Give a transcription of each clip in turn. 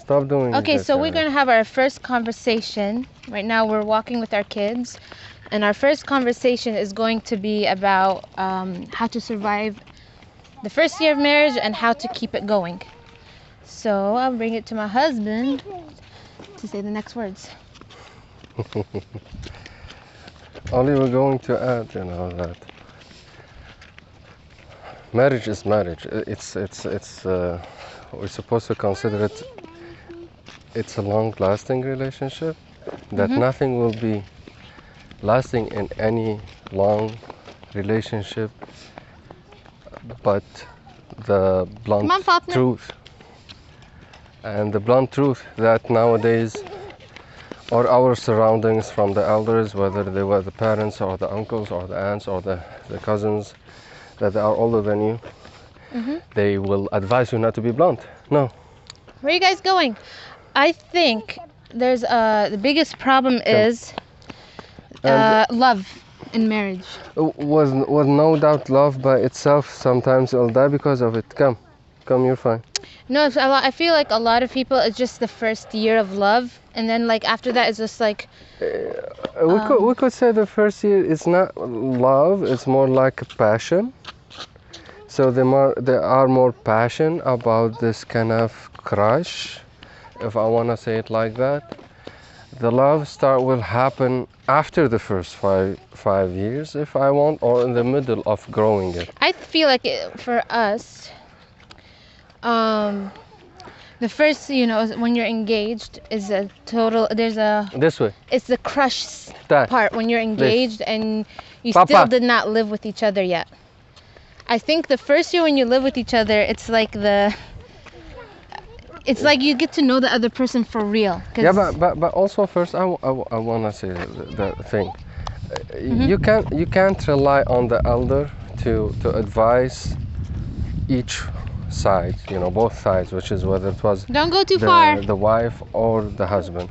Stop doing Okay, this, so we're going to have our first conversation. Right now we're walking with our kids. And our first conversation is going to be about how to survive the first year of marriage and how to keep it going. So I'll bring it to my husband to say the next words. Only we're going to add, that marriage is marriage. We're supposed to consider it's a long-lasting relationship. That nothing will be lasting in any long relationship, but the blunt truth. And the blunt truth that nowadays, or our surroundings from the elders, whether they were the parents or the uncles or the aunts or the cousins that are older than you, they will advise you not to be blunt. No. Where are you guys going? I think there's the biggest problem is love in marriage. Was no doubt love by itself sometimes will die because of it. Come, you're fine. No, it's a lot. I feel like a lot of people, it's just the first year of love, and then like after that it's just like we could say the first year is not love, it's more like a passion. So there are more passion about this kind of crush, if I want to say it like that. The love will happen after the first five years, if I want, or in the middle of growing it. I feel like for us, the first, when you're engaged is a total, This way. It's the crush part when you're engaged and you still did not live with each other yet. I think the first year when you live with each other, it's like you get to know the other person for real. Yeah, but also first I want to say the thing. You can't rely on the elder to advise each side, both sides, which is whether it was don't go too far, the wife or the husband.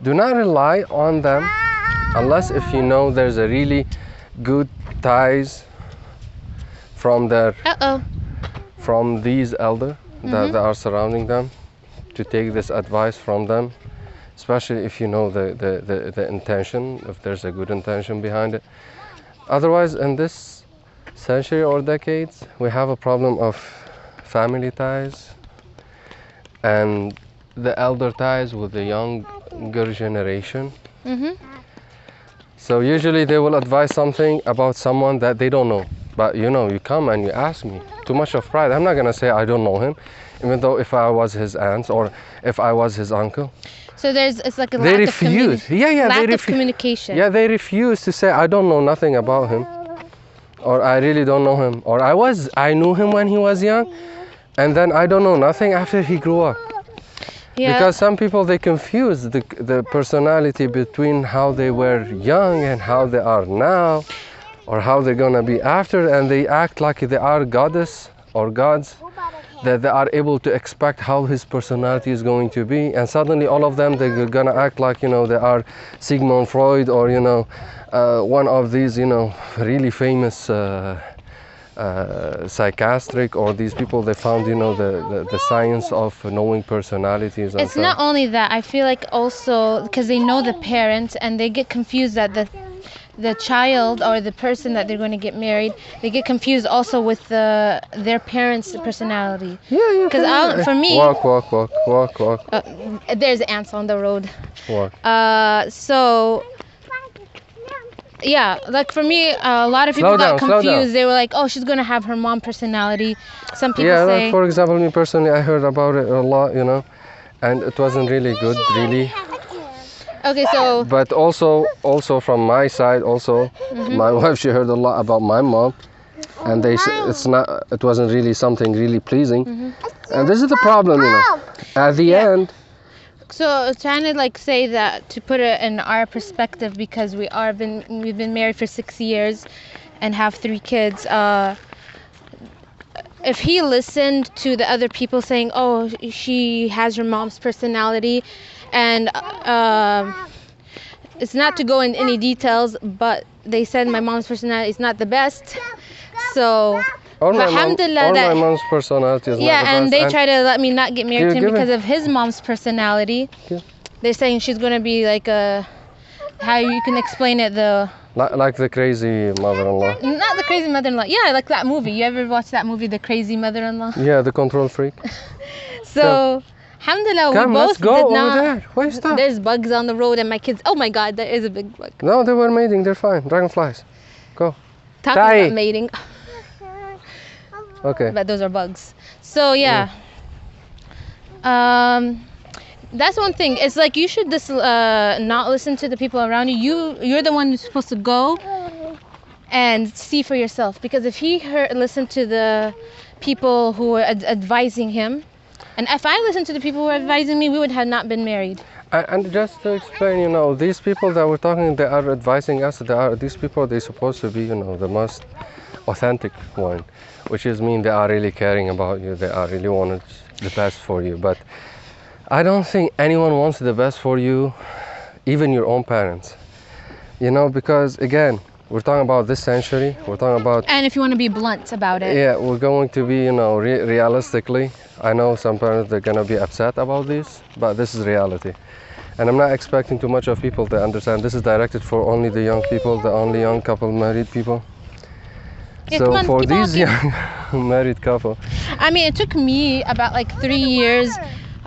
Do not rely on them unless if you know there's a really good ties from these elder that are surrounding them, to take this advice from them, especially if you know the intention, if there's a good intention behind it. Otherwise, in this century or decades, we have a problem of family ties and the elder ties with the younger generation. So usually they will advise something about someone that they don't know. But you come and you ask me. Too much of pride. I'm not gonna say I don't know him, even though if I was his aunt or if I was his uncle. So it's like a lack of communication. Yeah, they refuse to say I don't know nothing about him, or I really don't know him, or I knew him when he was young, and then I don't know nothing after he grew up. Yeah. Because some people, they confuse the personality between how they were young and how they are now, or how they're gonna be after, and they act like they are goddess or gods, that they are able to expect how his personality is going to be, and suddenly all of them, they're gonna act like they are Sigmund Freud or one of these really famous psychiatric, or these people they found the science of knowing personalities. It's not only that, I feel like also because they know the parents and they get confused that the child or the person that they're going to get married, they get confused also with their parents' personality. Yeah. Because for me, walk. There's ants on the road. Walk. So yeah, like for me, a lot of people got confused. They were like, "Oh, she's going to have her mom personality." Some people say. Like for example, me personally, I heard about it a lot, and it wasn't really good, really. Okay, so. But also from my side, my wife, she heard a lot about my mom, and it wasn't really something really pleasing, and this is the problem, At the end. So trying to say that, to put it in our perspective, because we've been married for 6 years, and have 3 kids. If he listened to the other people saying, "Oh, she has her mom's personality," and it's not to go in any details, but they said my mom's personality is not the best. So Or But my mom, alhamdulillah or that- my mom's personality is not the Yeah, and best. they try to let me not get married to him Give it- because of his mom's personality. Yeah. They're saying she's gonna be like a, how you can explain it, Like the crazy mother-in-law. not the crazy mother-in-law. Yeah, like that movie. You ever watch that movie, The Crazy Mother-in-Law? Yeah, the control freak. So, alhamdulillah, Come, we both let's go did over not. there. Why you stop? There's bugs on the road, and my kids. Oh my God, there is a big bug. No, they were mating. They're fine. Dragonflies. Go. Talking Die. about mating, Okay. but those are bugs. So yeah. That's one thing. It's like you should just not listen to the people around you. You're the one who's supposed to go and see for yourself. Because if he listened to the people who were advising him, and if I listened to the people who were advising me, we would have not been married. And just to explain, you know, these people that we're talking, they are advising us. These people, they're supposed to be, you know, the most authentic one, which is mean they are really caring about you. They are really wanted the best for you. But I don't think anyone wants the best for you, even your own parents. You know, because again, we're talking about this century. We're talking about. And if you want to be blunt about it. Yeah, we're going to be, you know, realistically. I know some parents, they're gonna be upset about this, but this is reality. And I'm not expecting too much of people to understand. This is directed for only the young people, the only young couple, married people. Yeah, So come on, for keep these walking. young married couple, I mean, it took me about like 3 years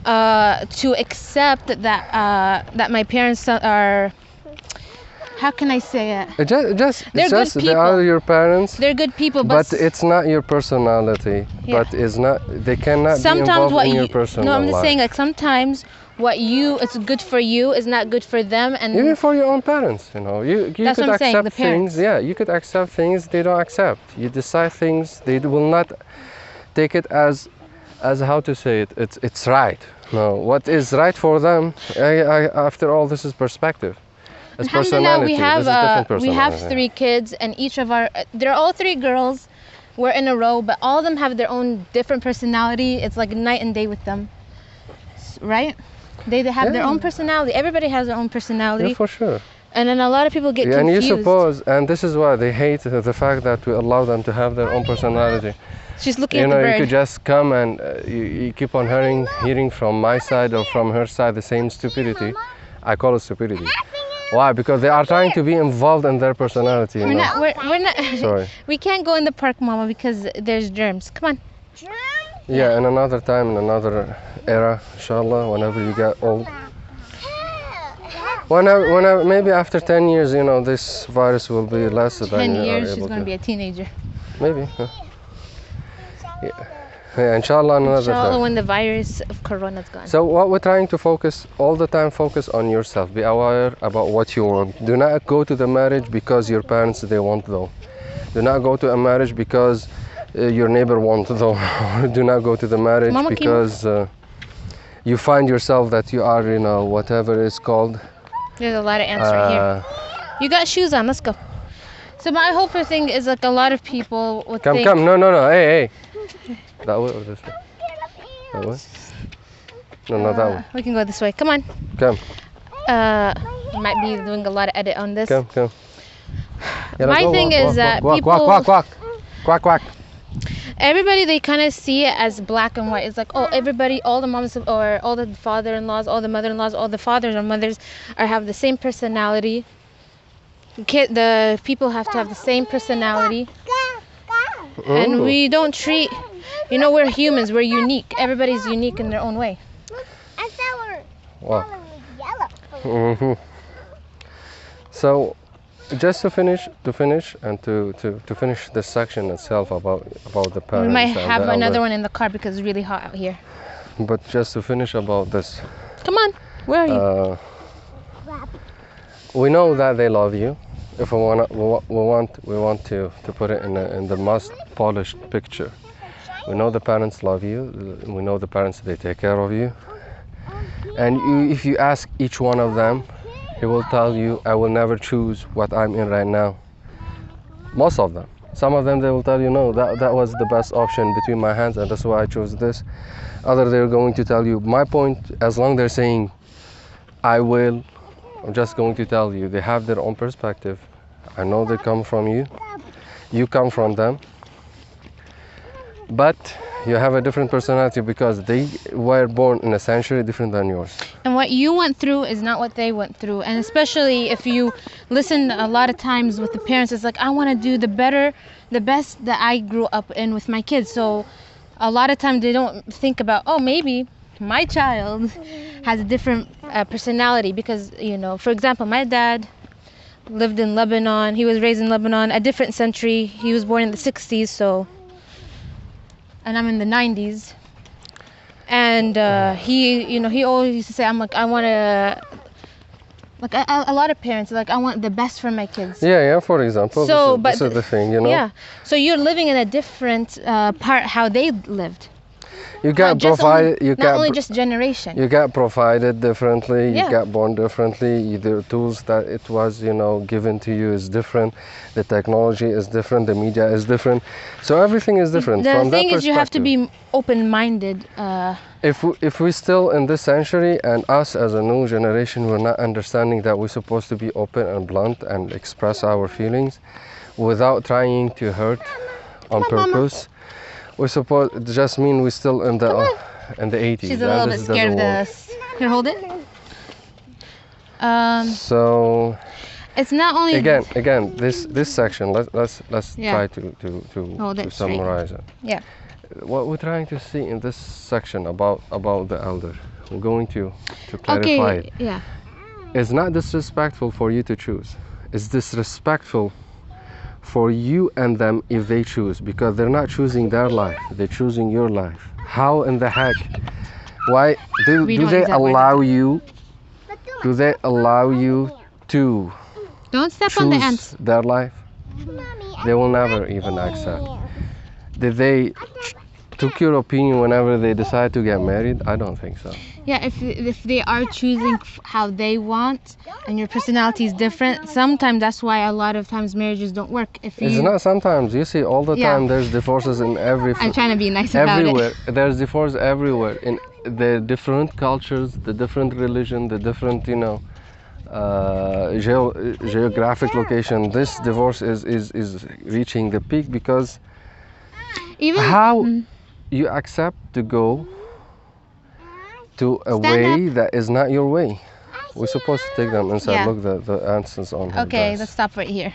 to accept that my parents are. How can I say it? They're They're good they are people. your parents, They're good people, but but it's not your personality. Yeah. But it's not. They cannot be sometimes involved what in your you personal no, I'm just life. saying like sometimes what it's good for you is not good for them, and Even for your own parents, you know, you That's could what I'm saying, accept the parents. things. Yeah, you could accept things they don't accept. You decide things they will not take it as how to say it. It's right. No, what is right for them? After all, this is perspective. It's alhamdulillah, personality. we have This is different we have personality. 3 kids, and each of our they're all 3 girls. We're in a row, but all of them have their own different personality. It's like night and day with them, right? They have their Yeah. own personality. Everybody has their own personality, Yeah, for sure. and then a lot of people get Yeah, and you confused. suppose, and this is why they hate the fact that we allow them to have their own personality. She's looking You at know, the you bird. could just come and you keep on hearing from my side or from her side the same stupidity. I call it stupidity. Why? Because they are trying to be involved in their personality. You know? We're not. Sorry. We can't go in the park, Mama, because there's germs. Come on. Yeah, in another time, in another era, inshallah, whenever you get old. Whenever, maybe after 10 years, you know, this virus will be less than 10 you are years, she's able gonna to. be a teenager. Maybe. Huh? Yeah, inshallah, another Inshallah, time. when the virus of Corona's gone. So what we're trying to focus all the time, focus on yourself. Be aware about what you want. Do not go to the marriage because your parents they want though. Do not go to a marriage because your neighbor wants though. Do not go to the marriage Mama, because you find yourself that you are, you know, whatever it's called. There's a lot of ants right here. You got shoes on. Let's go. So my whole thing is like a lot of people would think. Come, no, hey. That way or this way? That way? No, that way. We can go this way. Come on. Come, Might be doing a lot of edit on this. come. Yeah, let's My go, thing walk, is walk, that walk, people, quack. everybody, they kind of see it as black and white. It's like, oh, everybody, all the moms or all the father-in-laws, all the mother-in-laws, all the fathers or mothers have the same personality. The people have to have the same personality. And Ooh. we don't treat, you know, we're humans, we're unique. Everybody's unique in their own way. Wow. Hmm. So, just to finish and to finish this section itself about the parents. We might and have the another elder- one in the car because it's really hot out here. But just to finish about this, Come on, where are you? we know that they love you. If we want to put it in the most polished picture. We know the parents love you. We know the parents they take care of you. And if you ask each one of them, he will tell you, I will never choose what I'm in right now. Most of them. Some of them they will tell you, no, that was the best option between my hands and that's why I chose this. Other they're going to tell you, my point, as long they're saying, I will, I'm just going to tell you, they have their own perspective. I know they come from you. You come from them. but you have a different personality because they were born in a century different than yours. And what you went through is not what they went through. And especially if you listen a lot of times with the parents, it's like, I want to do the best that I grew up in with my kids. So a lot of times they don't think about, oh, maybe my child has a different personality because, you know, for example, my dad lived in Lebanon. He was raised in Lebanon, a different century. He was born in the 60s, so, and I'm in the 90s. And he, you know, he always used to say, I'm like, I want to, like a lot of parents are like, I want the best for my kids. Yeah, for example, So, this is the thing, you know. Yeah, so you're living in a different part how they lived. You get provided, not only just generation. You get provided differently. Yeah. You get born differently. The tools that it was, you know, given to you is different. The technology is different. The media is different. So everything is different. The From thing that is, you have to perspective, be open-minded. if we still in this century and us as a new generation, we're not understanding that we're supposed to be open and blunt and express our feelings without trying to hurt on purpose. We're supposed, it just mean we're still in the 80s. She's a little bit scared of this. Here, hold it. So it's not only again this section. Let's Yeah. try to summarize it. Yeah. What we're trying to see in this section about the elder, we're going to clarify it. Yeah. It's not disrespectful for you to choose. It's disrespectful for you and them if they choose, because they're not choosing their life, they're choosing your life. How in the heck? Why do they allow you? Do they allow you to Don't step on the choose ants. their life? They will never even accept. Did they took your opinion whenever they decide to get married? I don't think so. Yeah, if they are choosing how they want and your personality is different, sometimes that's why a lot of times marriages don't work. It's not sometimes. You see all the Yeah. time there's divorces in every I'm trying to be nice about everywhere. it. There's divorce everywhere in the different cultures, the different religion, the different, you know, geographic location. This divorce is reaching the peak because Even how you accept to go to a Stand way that is not your way. We're supposed to take them inside. Yeah. Look, the answers on her Okay, dress. let's stop right here.